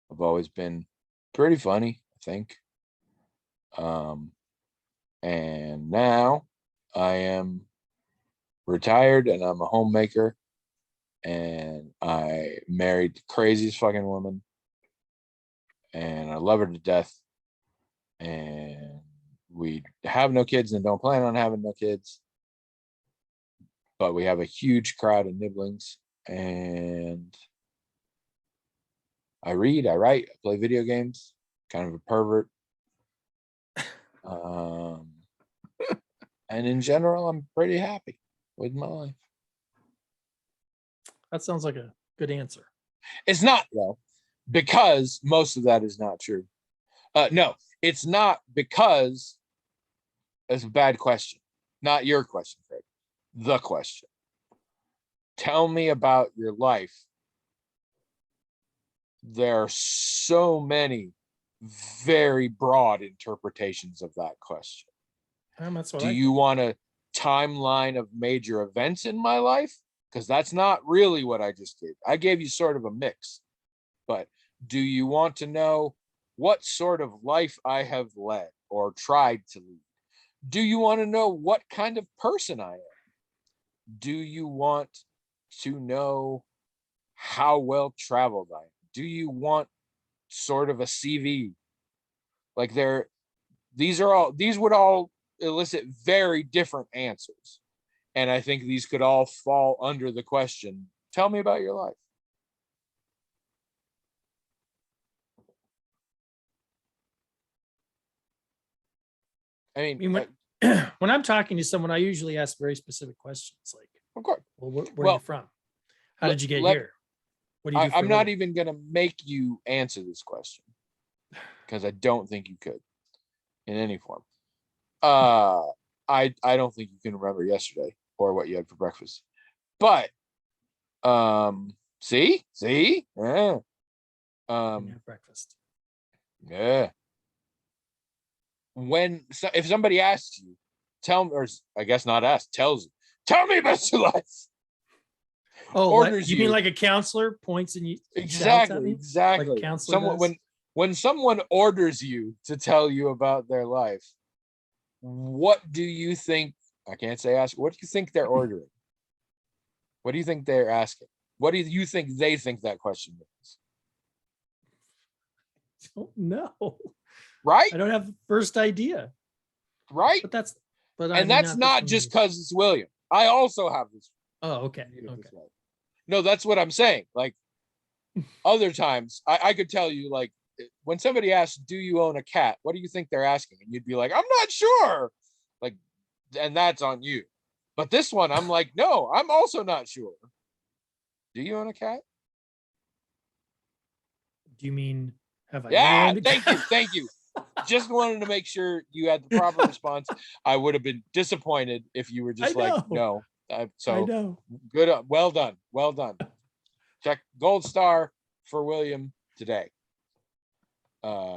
I've always been pretty funny, I think. And now I am retired and I'm a homemaker, and I married the craziest fucking woman, and I love her to death, and we have no kids and don't plan on having no kids, but we have a huge crowd of nibblings, and I read, I write, I play video games, kind of a pervert. And in general, I'm pretty happy with my life. That sounds like a good answer. It's not, though, because most of that is not true. No, it's not, because it's a bad question. Not your question, Craig. The question. Tell me about your life. There are so many very broad interpretations of that question. Do you want a timeline of major events in my life? Because that's not really what I just did. I gave you sort of a mix. But do you want to know what sort of life I have led or tried to lead? Do you want to know what kind of person I am? Do you want to know how well traveled I am? Do you want sort of a CV? Like these would all elicit very different answers. And I think these could all fall under the question, tell me about your life. I mean, when I'm talking to someone, I usually ask very specific questions, like, of course, well, where are you from? How did you get here? What do you do? I'm not even going to make you answer this question, because I don't think you could in any form. I don't think you can remember yesterday or what you had for breakfast, but see, have breakfast. Yeah. If somebody asks you, or I guess not ask, tells you, tell me about your life. Oh, orders you mean like a counselor points and you exactly. Like a counselor when someone orders you to tell you about their life, what do you think? I can't say ask. What do you think they're ordering? What do you think they're asking? What do you think they think that question means? I don't know. Right? I don't have the first idea. Right? But that's not just because it's William. I also have this. Oh, okay. No, that's what I'm saying. Like other times, I could tell you, like, when somebody asks, do you own a cat? What do you think they're asking? And you'd be like, I'm not sure. Like, and that's on you. But this one, I'm like, no, I'm also not sure. Do you own a cat? Do you mean have I? Yeah, thank you. Just wanted to make sure you had the proper response. I would have been disappointed if you were just like, no. So I know. Good. Well done. Check gold star for William today.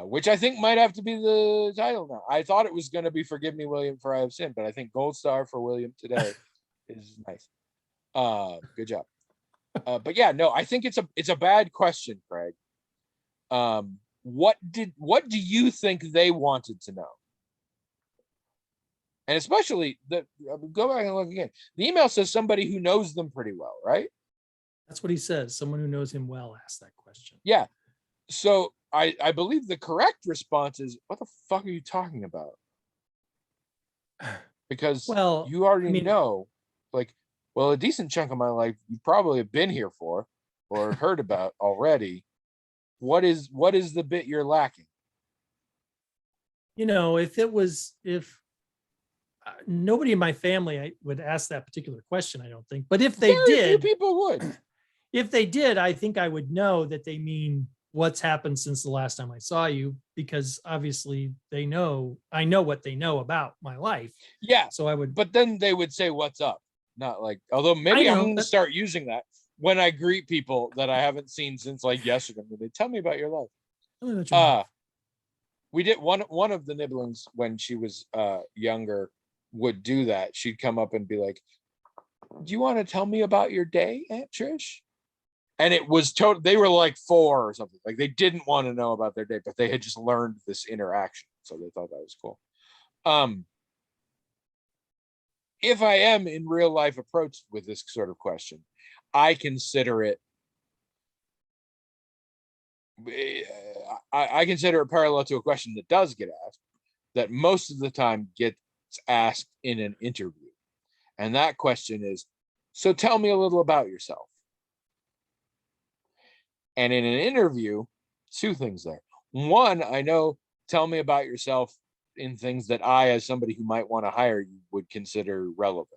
Which I think might have to be the title now. I thought it was going to be Forgive Me, William, for I Have Sinned, but I think gold star for William today is nice. Good job. But yeah, no, I think it's a bad question, Craig. What do you think they wanted to know? And especially go back and look again. The email says somebody who knows them pretty well, right? That's what he says. Someone who knows him well asked that question. Yeah. So I believe the correct response is, what the fuck are you talking about? Because you already know, like, well, a decent chunk of my life you probably have been here for or heard about already. What is the bit you're lacking? You know, if nobody in my family would ask that particular question, I don't think. But if they did, few people would. If they did, I think I would know that they mean what's happened since the last time I saw you, because obviously I know what they know about my life. Yeah. So I would, but then they would say, what's up? Not like, although maybe I'm going to start using that when I greet people that I haven't seen since like yesterday. They tell me about your life. We did one of the Nibblings when she was younger would do that. She'd come up and be like, do you want to tell me about your day, Aunt Trish? And it was total. They were like 4 or something. Like they didn't want to know about their day, but they had just learned this interaction, so they thought that was cool. If I am in real life approached with this sort of question, I consider it. I consider it parallel to a question that does get asked, that most of the time gets asked in an interview, and that question is, so tell me a little about yourself. And in an interview, 2 things there. One, I know, tell me about yourself in things that I, as somebody who might want to hire you, would consider relevant.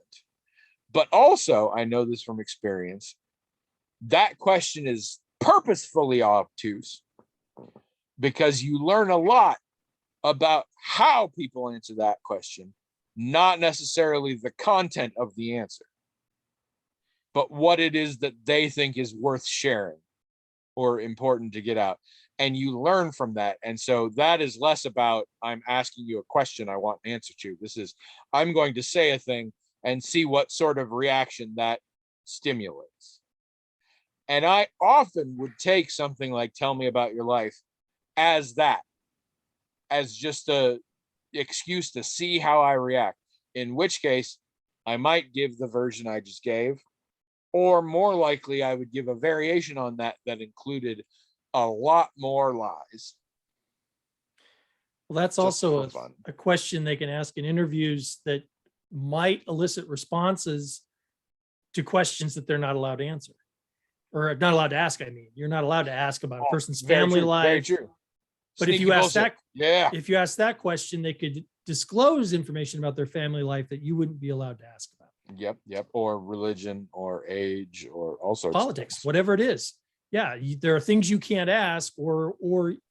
But also, I know this from experience, that question is purposefully obtuse because you learn a lot about how people answer that question, not necessarily the content of the answer, but what it is that they think is worth sharing or important to get out. And you learn from that. And so that is less about, I'm asking you a question I want an answer to. This is, I'm going to say a thing and see what sort of reaction that stimulates. And I often would take something like, tell me about your life, as that, as just a excuse to see how I react. In which case, I might give the version I just gave, or more likely, I would give a variation on that included a lot more lies. Well, that's just also a question they can ask in interviews that might elicit responses to questions that they're not allowed to answer, or not allowed to ask. I mean, you're not allowed to ask about a person's family life. Very true. But if you ask that question, they could disclose information about their family life that you wouldn't be allowed to ask about. Yep. Or religion or age or all sorts of politics, whatever it is. Yeah, there are things you can't ask, or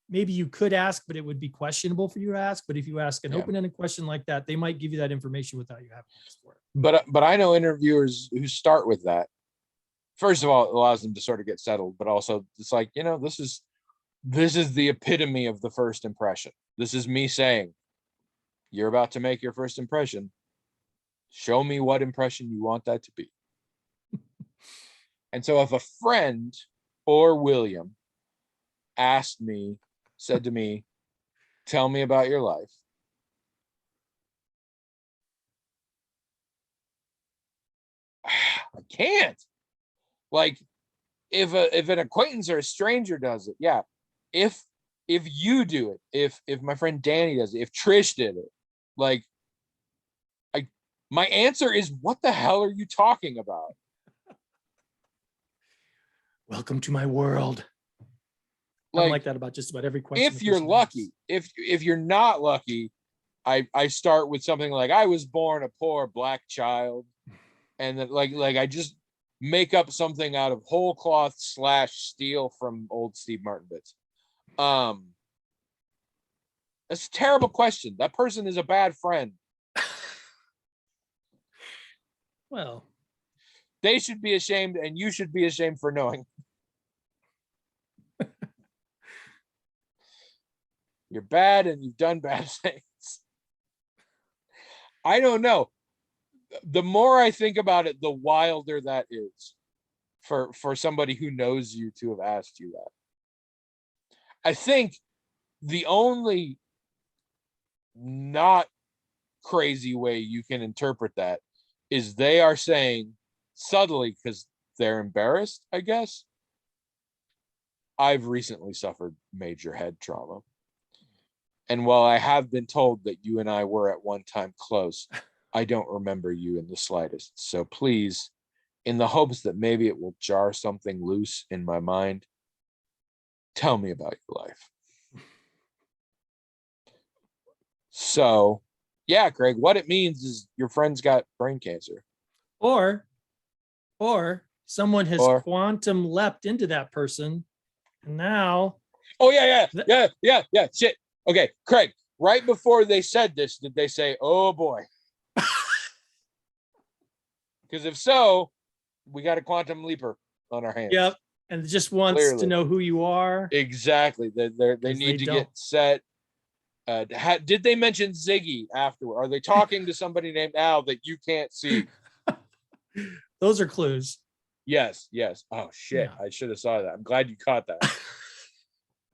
maybe you could ask, but it would be questionable for you to ask. But if you ask an open-ended question like that, they might give you that information without you having to ask for it. But I know interviewers who start with that. First of all, it allows them to sort of get settled, but also it's like, this is This is the epitome of the first impression. This is me saying, you're about to make your first impression. Show me what impression you want that to be. And so if a friend or William said to me, tell me about your life, I can't. Like, if an acquaintance or a stranger does it, yeah. If you do it, if my friend Danny does it, if Trish did it, like, my answer is, what the hell are you talking about? Welcome to my world. I'm like that about just about every question. If you're lucky, if you're not lucky, I start with something like, I was born a poor Black child, and then like I just make up something out of whole cloth / steal from old Steve Martin bits. That's a terrible question. That person is a bad friend. Well, they should be ashamed, and you should be ashamed for knowing. You're bad and you've done bad things. I don't know. The more I think about it, the wilder that is for somebody who knows you to have asked you that. I think the only not crazy way you can interpret that is they are saying subtly, because they're embarrassed, I guess, I've recently suffered major head trauma. And while I have been told that you and I were at one time close, I don't remember you in the slightest. So please, in the hopes that maybe it will jar something loose in my mind, tell me about your life. So, yeah, Craig, what it means is your friend's got brain cancer. Or someone has quantum leapt into that person, and now. Oh, yeah. Shit. Okay, Craig, right before they said this, did they say, oh boy? Because if so, we got a quantum leaper on our hands. Yep. And just wants to know who you are. Exactly. They need to get set. Did they mention Ziggy afterward? Are they talking to somebody named Al that you can't see? Those are clues. Yes. Oh, shit. Yeah. I should have saw that. I'm glad you caught that.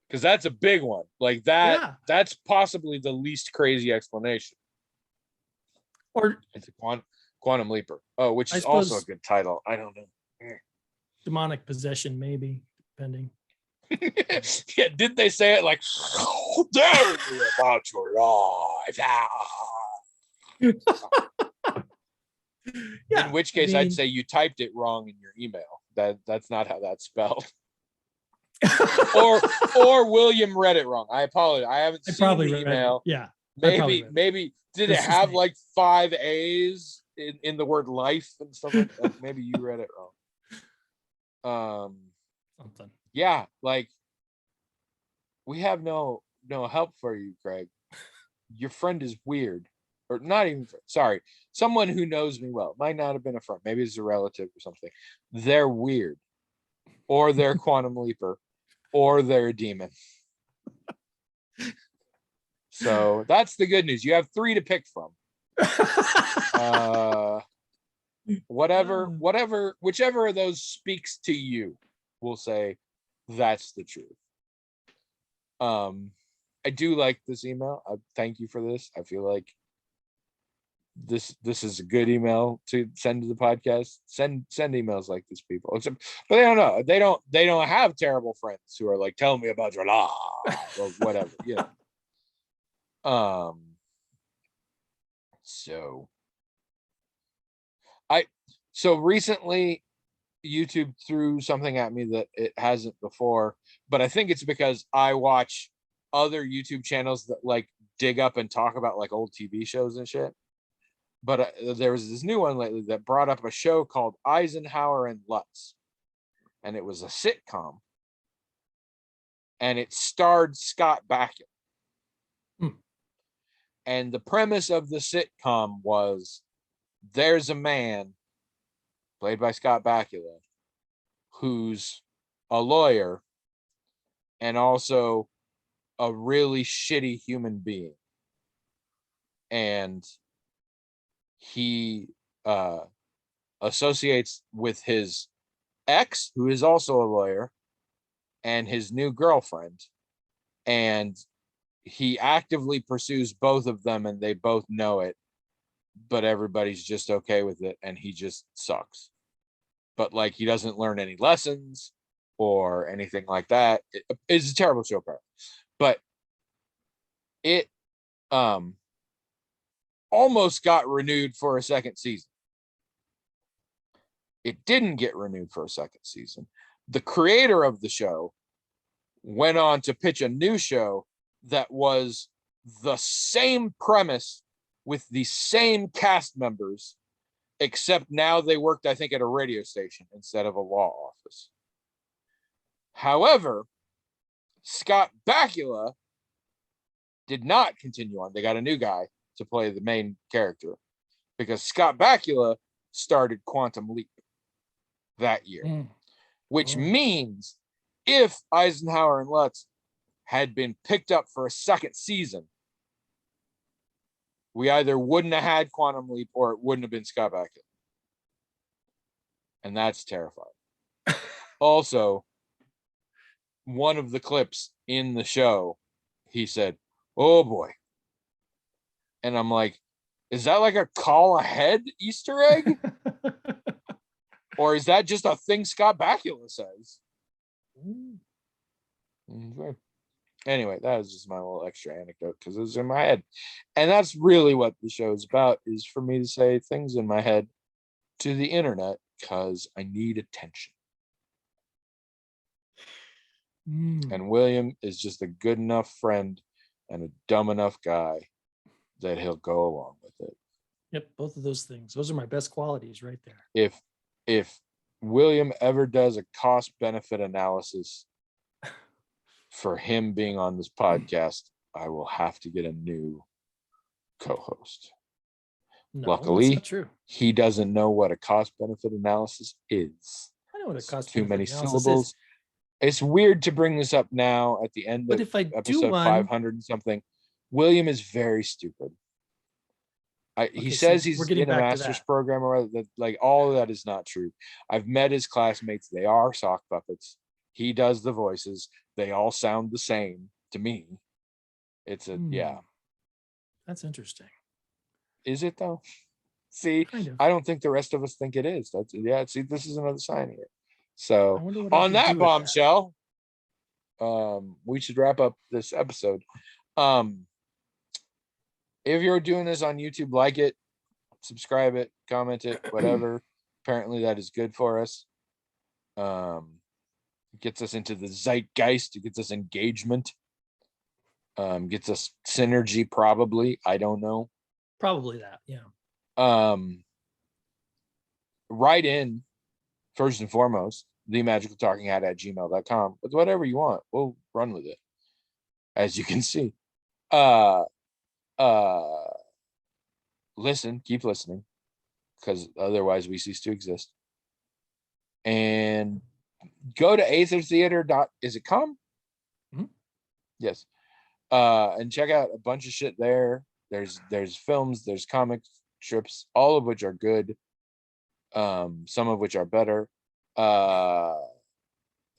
Because that's a big one. Like that. Yeah. That's possibly the least crazy explanation. Or it's a quantum leaper. Oh, which is also a good title. I don't know. Demonic possession, maybe, depending. Yeah, did they say it like, oh, tell me about your life? Yeah, in which case, I'd say you typed it wrong in your email. That's not how that's spelled. or William read it wrong. I apologize. I haven't seen the email. Yeah. Maybe did it have like 5 A's in the word life and stuff like that? Maybe you read it wrong. Something. Yeah, like we have no help for you, Craig. Your friend is weird. Or not even, sorry, someone who knows me well. Might not have been a friend. Maybe it's a relative or something. They're weird. Or they're quantum leaper. Or they're a demon. So that's the good news. You have 3 to pick from. Whichever of those speaks to you, we'll say that's the truth. I do like this email. I thank you for this. I feel like this is a good email to send to the podcast. Send emails like this, people. Except, but they don't know. They don't have terrible friends who are like, tell me about your life or whatever. You know. So recently YouTube threw something at me that it hasn't before, but I think it's because I watch other YouTube channels that like dig up and talk about like old TV shows and shit. But there was this new one lately that brought up a show called Eisenhower and Lutz, and it was a sitcom, and it starred Scott Bakula. And the premise of the sitcom was there's a man played by Scott Bakula who's a lawyer, and also a really shitty human being. And he associates with his ex, who is also a lawyer, and his new girlfriend. And he actively pursues both of them, and they both know it, but everybody's just okay with it, and he just sucks. But like, he doesn't learn any lessons or anything like that. It's a terrible show, but it almost got renewed for a second season. It didn't get renewed for a second season. The creator of the show went on to pitch a new show that was the same premise with the same cast members, except now they worked, I think, at a radio station instead of a law office. However, Scott Bakula did not continue on. They got a new guy to play the main character because Scott Bakula started Quantum Leap that year, which means if Eisenhower and Lutz had been picked up for a second season, we either wouldn't have had Quantum Leap or it wouldn't have been Scott Bakula. And that's terrifying. Also, one of the clips in the show, he said, "Oh boy." And I'm like, is that like a call ahead Easter egg? Or is that just a thing Scott Bakula says? Okay. Anyway, that was just my little extra anecdote because it was in my head. And that's really what the show is about, is for me to say things in my head to the internet because I need attention. And William is just a good enough friend and a dumb enough guy that he'll go along with it. Yep, both of those things. Those are my best qualities right there. If William ever does a cost benefit analysis for him being on this podcast, I will have to get a new co-host. No, luckily, that's not true. He doesn't know what a cost benefit analysis is. I know what a cost too many syllables. Is. It's weird to bring this up now at the end but of if I episode 500 and something. William is very stupid. He says he's in a master's program, or that, like, all of that is not true. I've met his classmates. They are sock puppets. He does the voices. They all sound the same to me. It's yeah. That's interesting. Is it though? See, kind of. I don't think the rest of us think it is. That's see, this is another sign here. So on that bombshell, we should wrap up this episode. If you're doing this on YouTube, like it, subscribe it, comment it, whatever. Apparently that is good for us. It gets us into the zeitgeist. It gets us engagement. Gets us synergy, probably. I don't know. Probably that, yeah. Write in, first and foremost, themagicaltalkinghat@gmail.com with whatever you want. We'll run with it, as you can see. Listen, keep listening, because otherwise we cease to exist. And go to aethertheater. Is it com? Mm-hmm. Yes. And check out a bunch of shit there. There's films, there's comic strips, all of which are good. Some of which are better.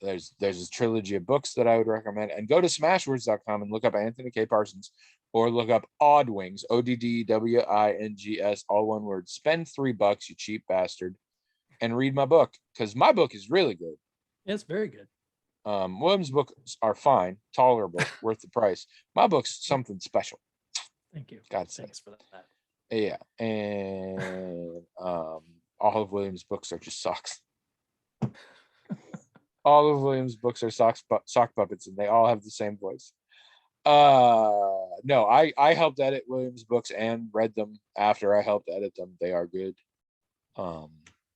There's a trilogy of books that I would recommend. And go to smashwords.com and look up Anthony K. Parsons, or look up Oddwings, ODDWINGS, all one word. Spend $3, you cheap bastard, and read my book, because my book is really good. It's very good. William's books are fine, tolerable, worth the price. My book's something special. Thank you. Thanks for that. Yeah, and all of William's books are just socks. All of William's books are sock puppets, and they all have the same voice. No, I helped edit William's books and read them after I helped edit them. They are good.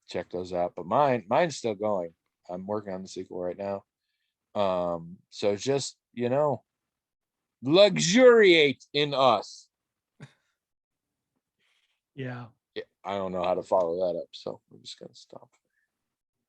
Check those out. But mine's still going. I'm working on the sequel right now. So just, luxuriate in us. Yeah. I don't know how to follow that up, so we're just gonna stop.